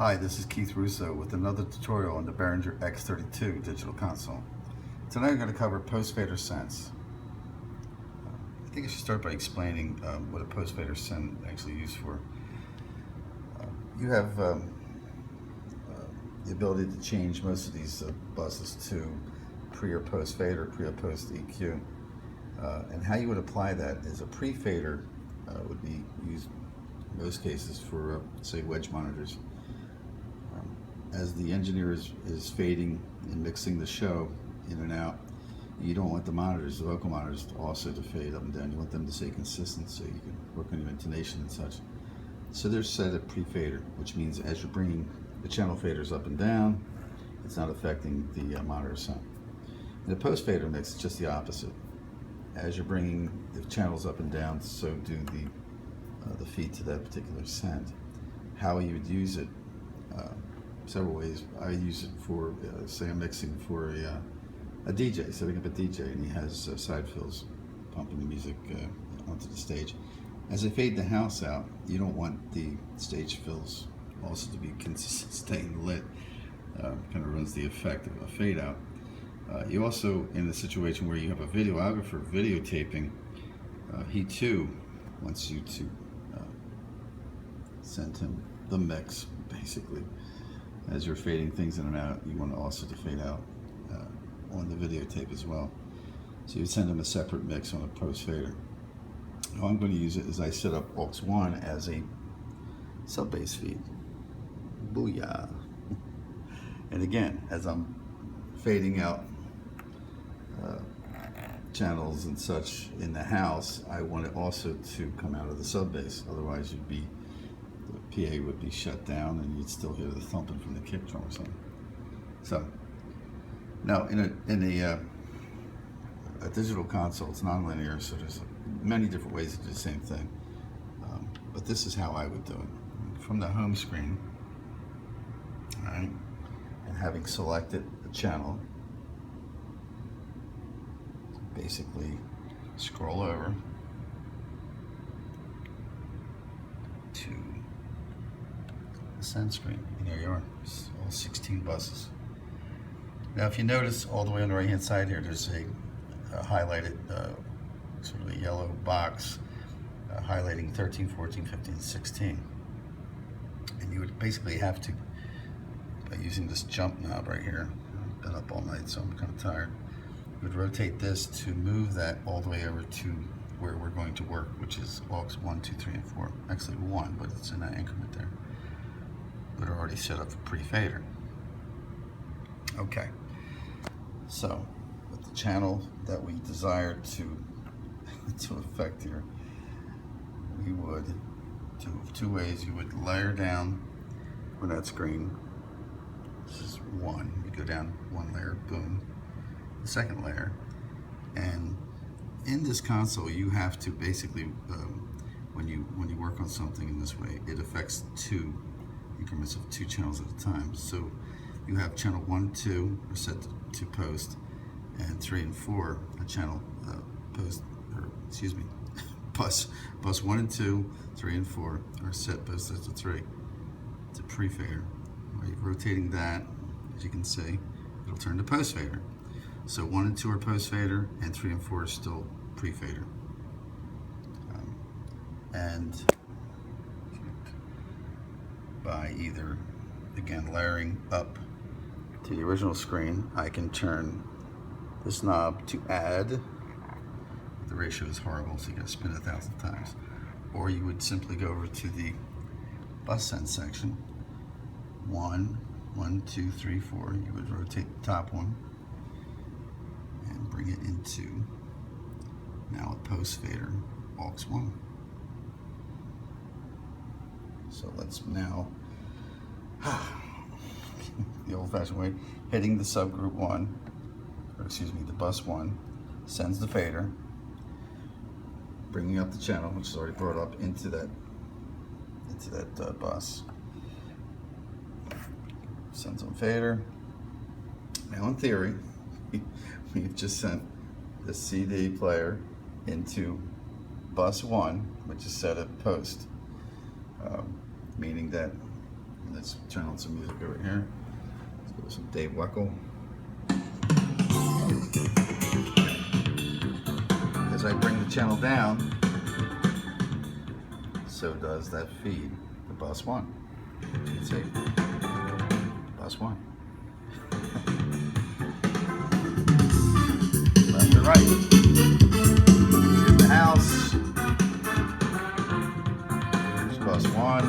Hi, this is Keith Russo with another tutorial on the Behringer X32 digital console. Tonight I'm going to cover post-fader sense. I think I should start by explaining what a post-fader sense actually used for. You have the ability to change most of these buses to pre or post-fader, pre or post-EQ. And how you would apply that is a pre-fader would be used in most cases for, say, wedge monitors. As the engineer is fading and mixing the show in and out, you don't want the monitors, the vocal monitors, also to fade up and down. You want them to stay consistent so you can work on your intonation and such. So they're set at pre-fader, which means as you're bringing the channel faders up and down, it's not affecting the monitor sound. In a post-fader mix, it's just the opposite. As you're bringing the channels up and down, so do the feed to that particular send. How you would use it, several ways. I use it for, say I'm mixing for a DJ, setting up a DJ, and he has side fills pumping the music onto the stage. As I fade the house out, you don't want the stage fills also to be staying lit. Kind of ruins the effect of a fade out. You also, in the situation where you have a videographer videotaping, he too wants you to send him the mix, basically. As you're fading things in and out, you want also to fade out on the videotape as well. So you send him a separate mix on a post fader. How I'm going to use it is I set up aux 1 as a sub bass feed. Booyah! And again, as I'm fading out channels and such in the house, I want it also to come out of the sub bass. Otherwise, the PA would be shut down and you'd still hear the thumping from the kick drum or something. So now in a digital console, it's non-linear, so there's many different ways to do the same thing. But this is how I would do it. From the home screen, all right, and having selected the channel, basically scroll over to the send screen, and there you are. It's all 16 buses. Now if you notice all the way on the right hand side here, there's a highlighted sort of a yellow box highlighting 13, 14, 15, 16. And you would basically have to, by using this jump knob right here, I've been up all night so I'm kind of tired, you would rotate this to move that all the way over to where we're going to work, which is aux 1, 2, 3, and 4. Actually 1, but it's in that increment there. But already set up for pre-fader. Okay, so with the channel that we desire to affect here, we would do two ways. You would layer down on that screen. This is 1. You go down 1 layer, boom. The second layer, and in this console, you have to basically, when you work on something in this way, it affects 2 increments of 2 channels at a time. So you have channel 1, 2 are set to post, and 3 and 4 a channel post, or excuse me, bus 1 and 2, 3 and 4 are set post to 3. It's a pre-fader. Right, rotating that, as you can see, it'll turn to post fader. So 1 and 2 are post fader, and 3 and 4 are still pre-fader. And by either, again, layering up to the original screen, I can turn this knob to add. The ratio is horrible, so you gotta spin it 1,000 times. Or you would simply go over to the bus send section. 1, 1, 2, 3, 4. You would rotate the top one and bring it into now a post fader aux 1. So let's now, the old-fashioned way, hitting the subgroup 1, or excuse me, the bus 1, sends the fader, bringing up the channel, which is already brought up into that bus. Sends on fader. Now in theory, we've just sent the CD player into bus 1, which is set at post, meaning that Let's turn on some music over here. Let's go with some Dave Weckl. As I bring the channel down, so does that feed the bus 1. You can see, bus 1. Left and right. Here's the house. Here's bus 1.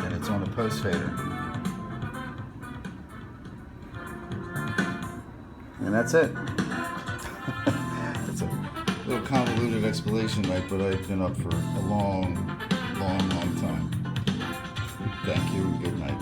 And it's on the post fader. And that's it. It's a little convoluted explanation, right? But I've been up for a long time. Thank you. Good night.